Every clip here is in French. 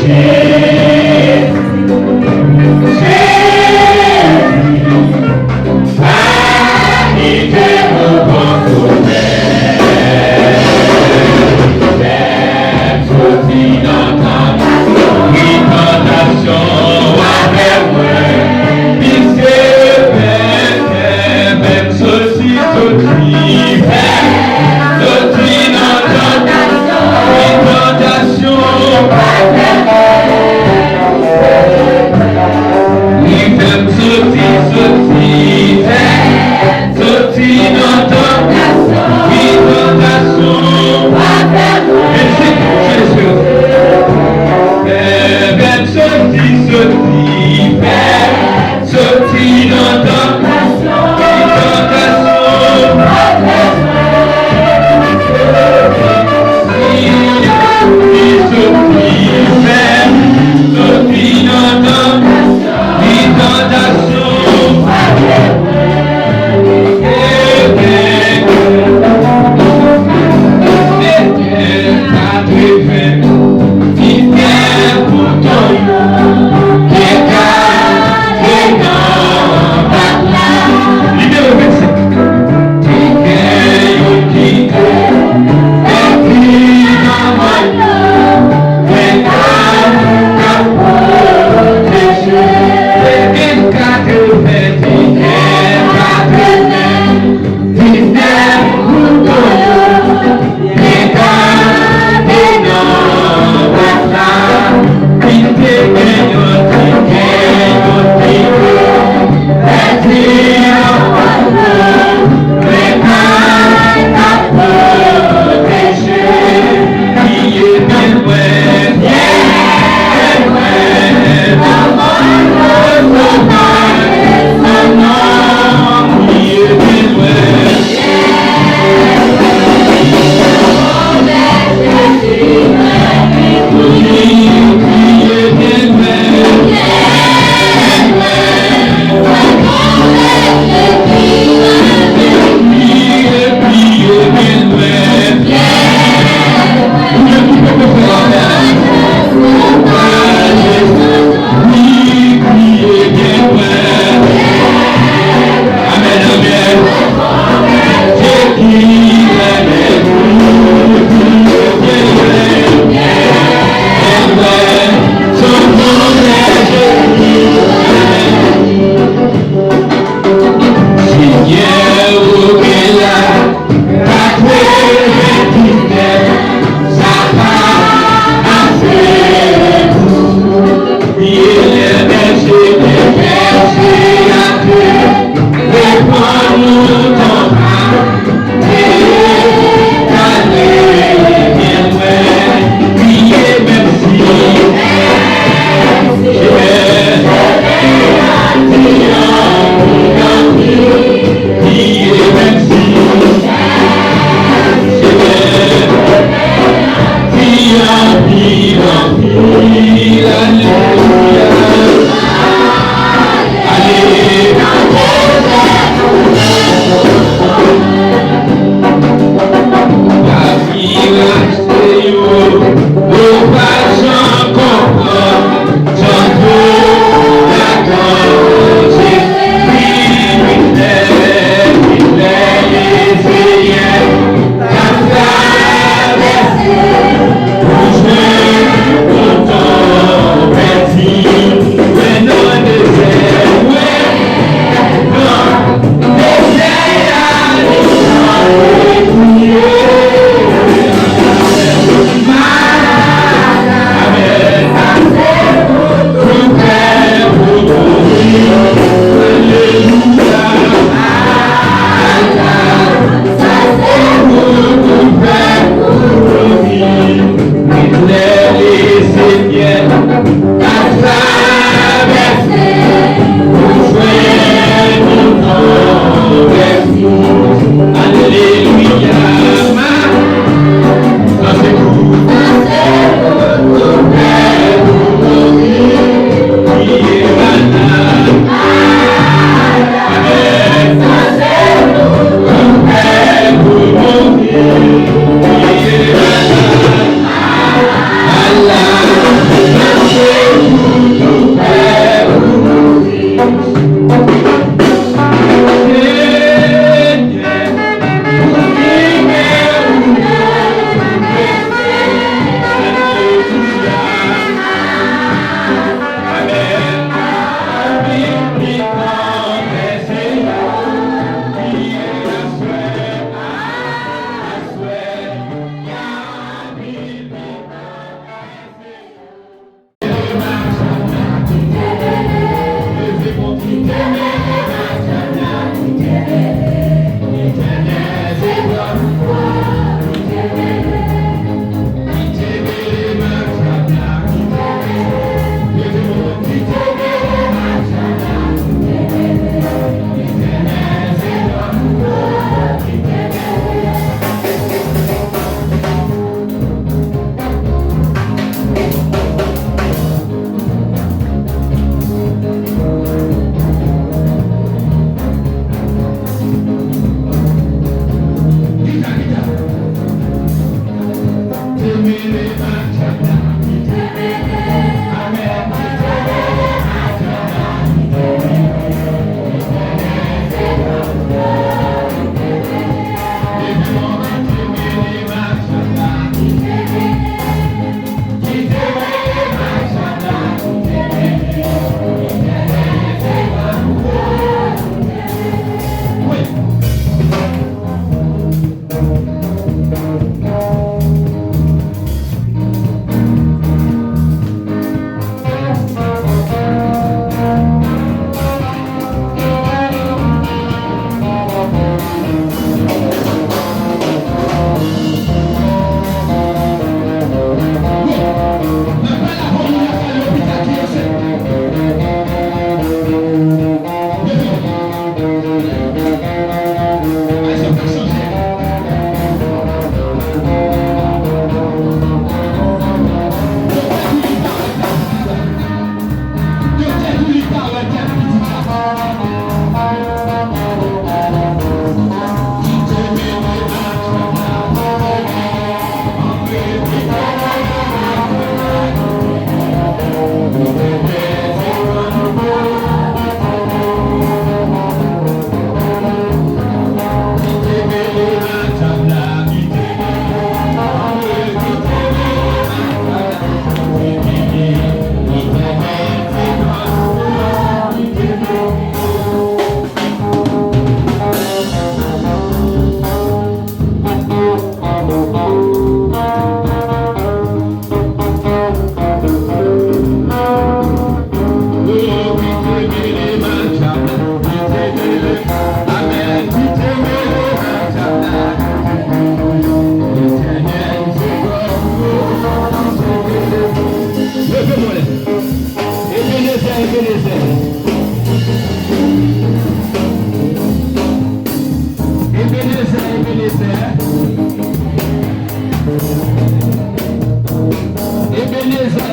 Tentation,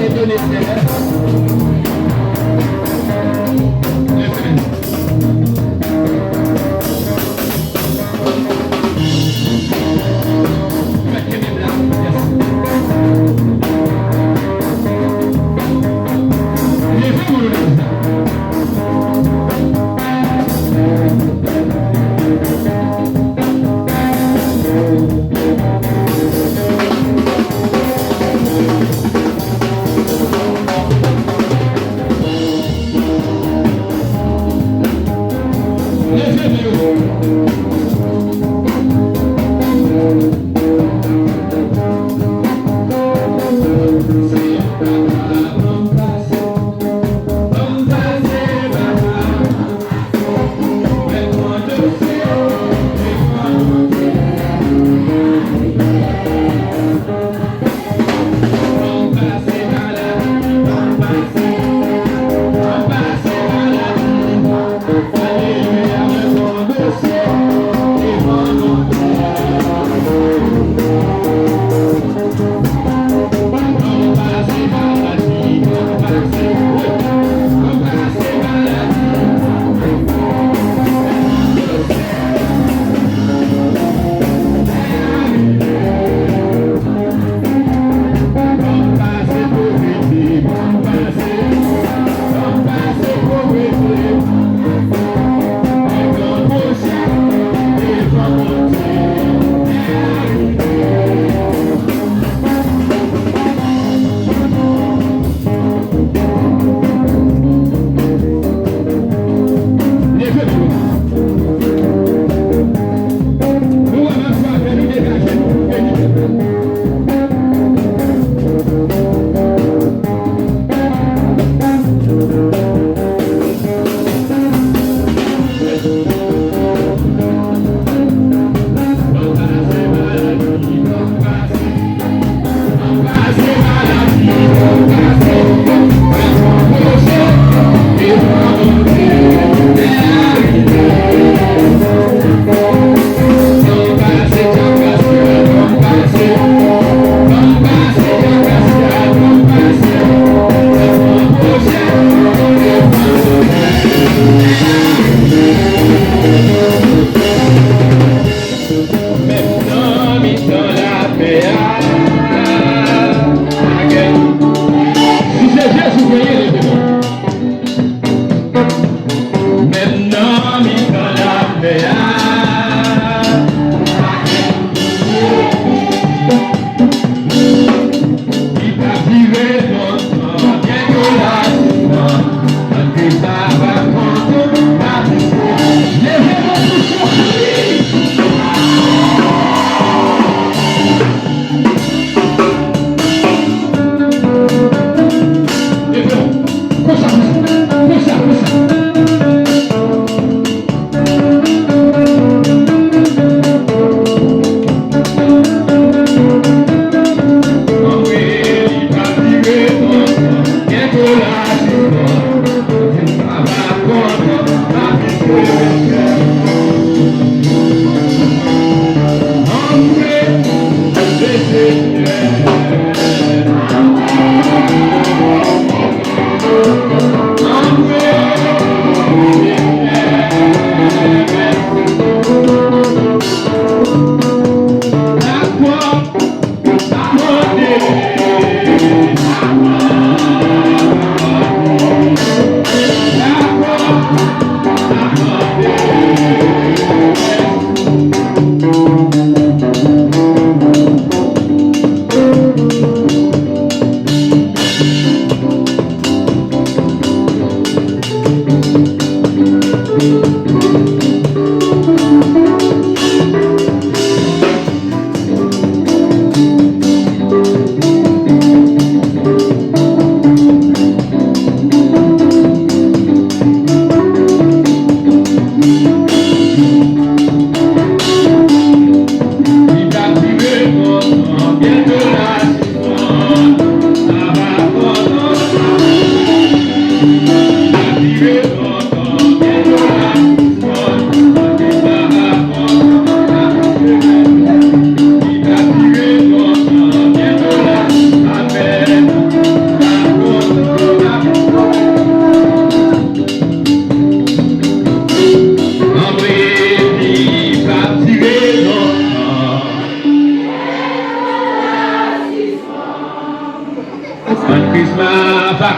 Alléluia, me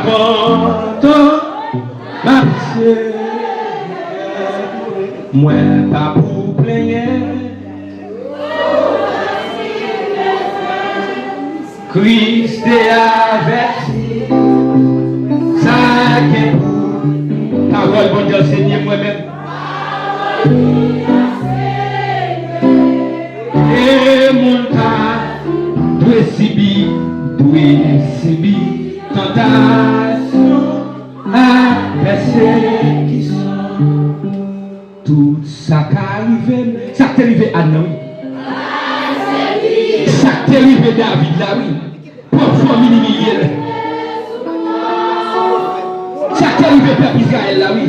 content, ma pitié. Moi, pas pour plaigner. Christ est avec ça qui est parole, bon Dieu, Seigneur, moi-même. Et mon cas, doit subir tentation à persécution. Tout ça qui arrive, ça qui est arrivé à nous. Ça qui est arrivé David là, oui. Pour famille milliers. Ça qui est arrivé Peuple Israël là, oui.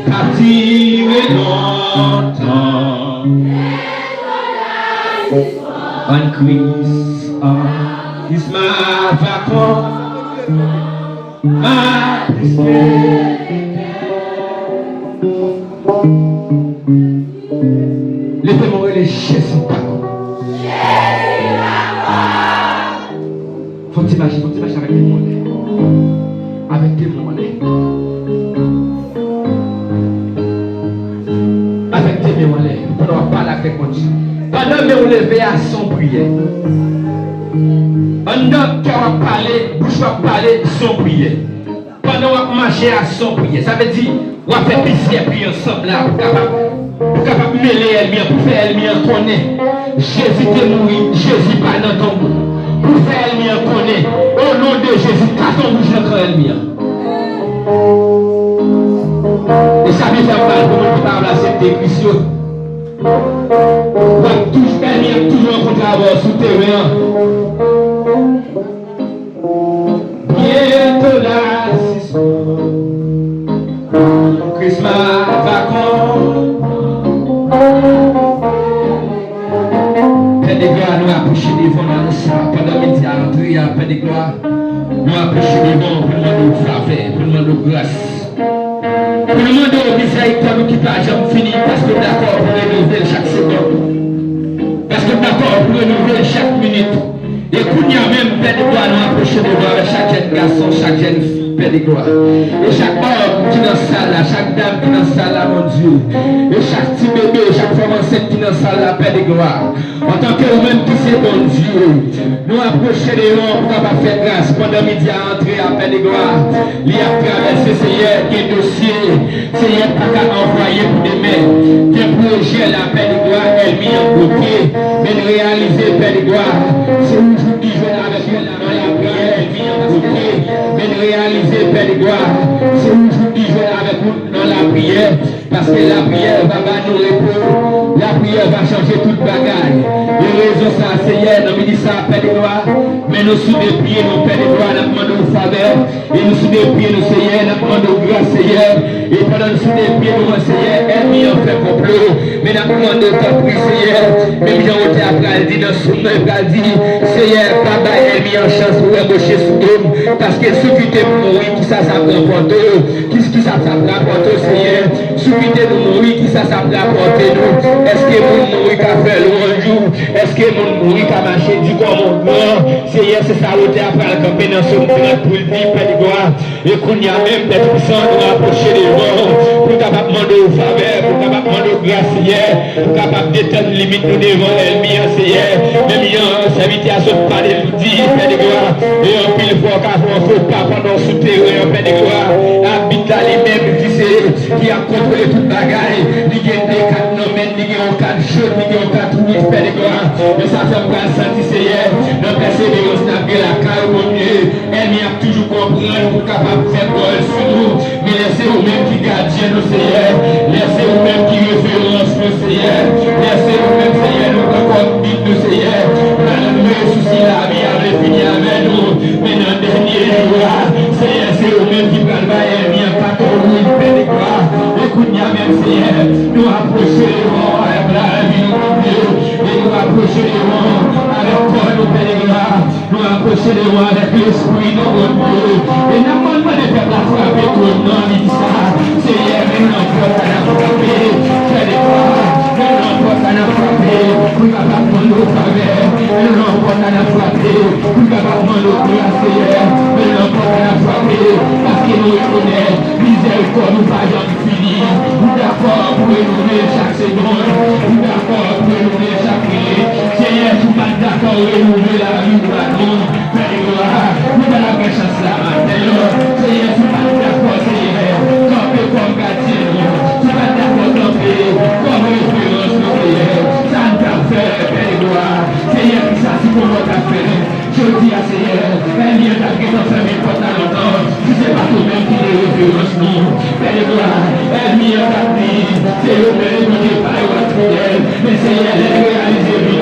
Captivé longtemps. On Christ, is ma vacance, ma tristesse. Laissez-moi les Jésus pas. Faut t'imaginer avec des monnaies. Avec des monnaies. Avec des monnaies. Pendant qu'on parle avec mon Dieu. Pendant que nous levons à son prière. Pendant qu'on parle, bouche va parler son prière. Pendant qu'on marche à son prière. Ça veut dire, on va faire plusieurs prières ensemble là pour capable mêler elle bien, pour faire elle bien connaître. Jésus t'est mort, Jésus pas dans ton bout. Pour faire elle bien connaître. Au nom de Jésus, quand ton bouche dans elle bien. Et ça vient faire mal pour nous parler à cette Christ. On touche elle bien toujours contre la sous terrain. Bientôt là, c'est Christmas vacances. Père de gloire, nous approchons devant nous pendant midi à l'entrée, à Père de gloire. Nous approchons devant pour demander faveur, pour demander grâce. Pour demander miséricorde qui pas jamais fini, parce que d'accord pour renouveler chaque seconde. Parce que d'accord pour renouveler chaque minute. Et qu'on y a même Père de gloire, nous approchons devant avec chaque jeune garçon, chaque jeune fille, Père de gloire. Et chaque homme qui est dans la salle, chaque dame qui est dans la salle, mon Dieu. Et chaque petit bébé, chaque femme enceinte qui est dans la salle, Père de gloire. En tant que vous-même qui c'est bon Dieu, nous approchons des hommes pour pas faire grâce pendant midi à entrer à Père de gloire. Il a traversé Seigneur qui dossier, Seigneur pas qu'à envoyer pour demain. Quel projet la Père de gloire, elle mis en côté, mais réaliser Père de gloire. C'est aujourd'hui je vais avec elle dans la prière, elle mis en côté, mais réaliser Père de gloire. C'est aujourd'hui je vais avec vous dans la prière, parce que la prière va nous répondre, la prière va changer toute bagaille. Les raisons ça, Seigneur, nous dit ça, Père de gloire, mais nous sous des pieds, nous Père de gloire, nous demandons faveur, et nous sous des pieds, nous Seigneur, nous demandons grâce, Seigneur, et pendant nous sous des pieds, nous Seigneur, elle m'y en fait complot, mais nous demandons ta prière, Seieur, même j'ai ôté après, elle dit dans son œuvre, elle dit, Seieur, papa, elle m'y en chance pour embaucher sous homme, parce qu'elle s'occupait pour mourir, qui ça prend pour toi, qui ça prend pour toi, Seieur, s'occupait pour mourir, qui ça prend pour nous, est-ce que mon mourir qu'a fait le jour, est-ce que mon mourir qu'a marché du corps mon grand, Seigneur, c'est ça ôté après le camper dans son grand pour le dire, Père de gloire, et qu'on y a même des puissants pour rapprocher les vents, pour capable demander au faveur, pour capable demander au grâce, Seigneur, pour capable d'éteindre limite nous devant elle, bien, Seigneur, même il y a un serviteur à se parler, nous dire, Père de gloire, et en pile fois qu'à faut pas pendant souterrain, Père de gloire, habite là les mêmes qui a contrôlé toute bagaille, il y a des quatre nommés, il y a un quatre chauds, il y a un quatre rouges, Père de gloire, et ça fait me sentir, Seigneur, dans persévérance, n'a bien la caille, mon Dieu, elle m'y a toujours comprendre pour capable de faire quoi sur nous, mais laissez-vous-même qui gardien, nous, Seigneur, laissez-vous-même qui référence, nous, Seigneur, laissez-vous-même, Seigneur, nous, comme dit, nous, Seigneur, malgré le souci, la vie avait fini avec nous, mais dans le dernier jour, Seigneur, c'est vous-même qui prend le bail, elle m'y a pas connu, Père de gloire, écoute, même, Seigneur, nous approcherons avec la vie, nous, Dieu, et nous approcherons avec toi, nous, Père de gloire, nous approcherons avec l'esprit, nous, Dieu, et nous demandons de faire la frappe, tout le nom, dit ça, Seigneur, mais nous n'envoie pas la frappe, Père de gloire, nous n'envoie pas la frappe, nous n'avons pas de faveur, nous n'envoie pas la frappe, nous n'avons pas de Seigneur, mais l'enfant a frappé, parce qu'il nous reconnaît, miséricorde nous pas jamais fini. Nous d'accord pour renouveler chaque seconde, nous d'accord pour renouveler chaque minute. Seigneur, tout pas d'accord pour renouveler la vie de la nous. Père gloire, nous allons la chance là maintenant. Seigneur, tout pas d'accord, Seigneur, camper comme gardien, tout pas d'accord camper comme référence, Seigneur. Ça ne t'a fait, Père gloire. Seigneur, ça c'est pour notre affaire. Je dis à Seigneur, un lien d'agrès dans sa vie pendant longtemps. Tu sais pas toi-même qui est référence, nous. Père gloire, un lien d'agrès, c'est le même qui n'est pas fidèle. Mais Seigneur, les réaliser,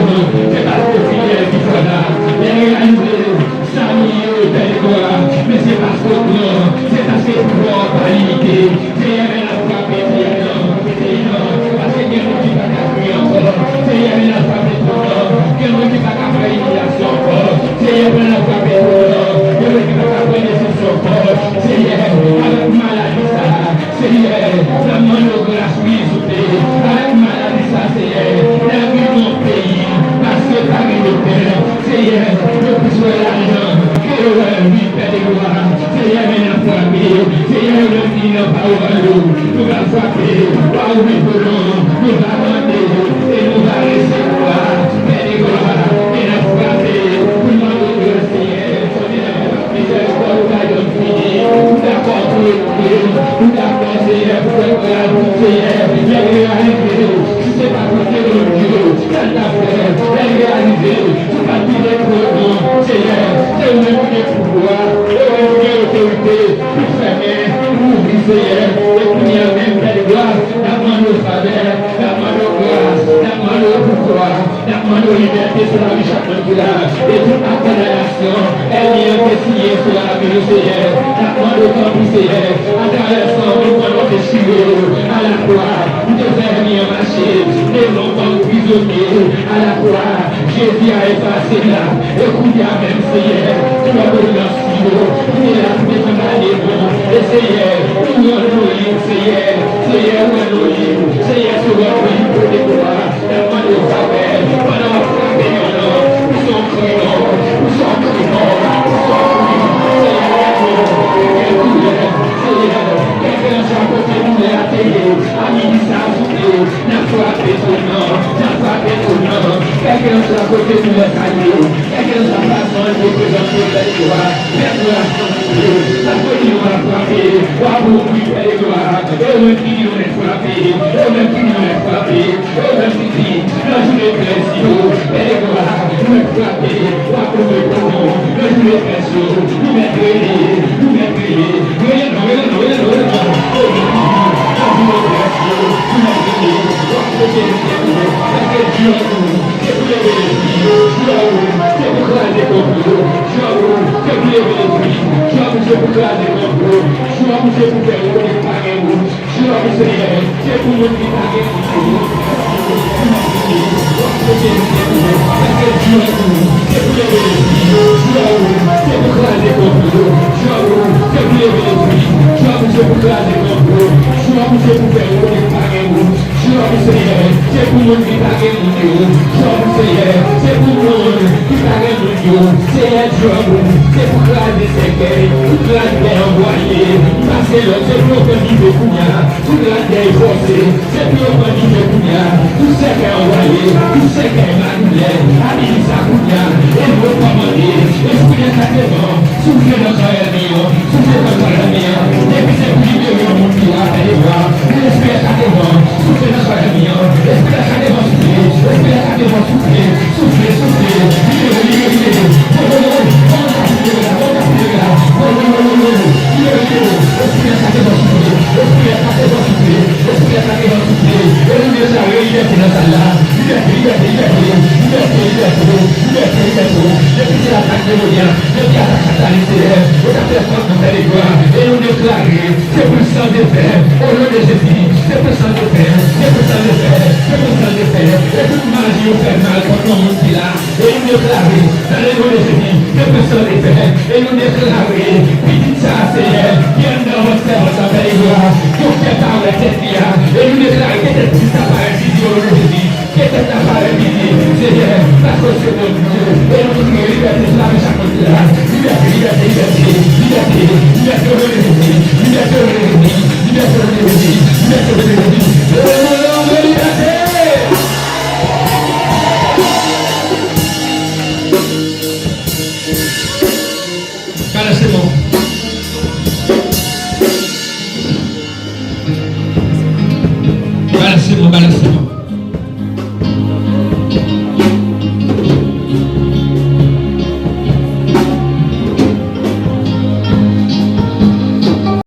c'est parce que fidèle qui soit là. Les réaliser, ça nous Père gloire. Mais c'est parce que non, c'est parce que pouvoir pas limité. Seigneur, elle a frappé, Seigneur, parce que Dieu nous dit pas qu'à crier encore. Seigneur, elle a frappé pour nous. Dieu nous dit pas qu'à faire humiliation encore. Seigneur, elle a frappé pour nous. Dieu nous dit pas qu'à faire décision encore. Seigneur, avec maladie ça. Seigneur, la main de grâce, oui, s'il vous plaît. Avec maladie ça, Seigneur, la vie de mon pays. Parce que t'as mis le père. Seigneur, je puisse voir l'argent. Que oui, Père de gloire. Seigneur, elle a frappé. Seigneur, le dit n'a pas ouvert l'eau. Nous va frapper. Pas ouvrir pour nous. Nous va demander. Et nous va recevoir. Père de gloire. Elle a frappé. Nous va nous Seigneur. Miséricorde, nous allons finir. Nous d'accord pour le nous d'accord, Seigneur, pour le grâce. Seigneur, les réaliser. Tu sais pas côté de Dieu. Ça t'a fait. Les réaliser. Tu vas tirer pour nous. Seigneur, c'est le même pouvoir. C'est le même autorité. Pour fermer. Pour ouvrir, Seigneur. Et pour y avoir même de gloire. La main de faveur. La main de grâce. La main de pouvoir. La main de liberté sur la vie chaque là. Et toute la condamnation. Elle y est signé sur la vie du Seigneur. La main de ton Seigneur. À travers son notre déchirure. À la croix. Nous devons venir marcher. Les enfants prisonniers. À la croix. Jésus a effacé là. Écoute à même Seigneur. Tu vas donner un stylo. Tu es là pour te aller bon. Et Seigneur. Nous allons nous Seigneur. Seigneur, nous allons nous Seigneur, sur votre vie pour les gloires. La main de faveur. Pendant la frappe, nous sommes criants. Nous sommes criants. Nous sommes criants. Seigneur, quelqu'un soit côté de nous la télé. Amis, ça a soufflé. N'a pas fait ton nom. N'a pas fait ton nom. Quelqu'un soit côté de nous la télé. Quelqu'un soit pas sans le représenter la gloire. Père de la santé. La folie nous a frappé. Waouh, oui, Père de gloire. Et le qui nous est frappé. Et le qui nous est frappé. Et le qui dit. Le jour est précieux. Père de gloire. Nous est frappé. Waouh, le comment. Le jour est précieux. Nous est grillé. Nous est grillé. Seigneur, la cause de Dieu, et nous liberté, la vie chaque Balancez-moi.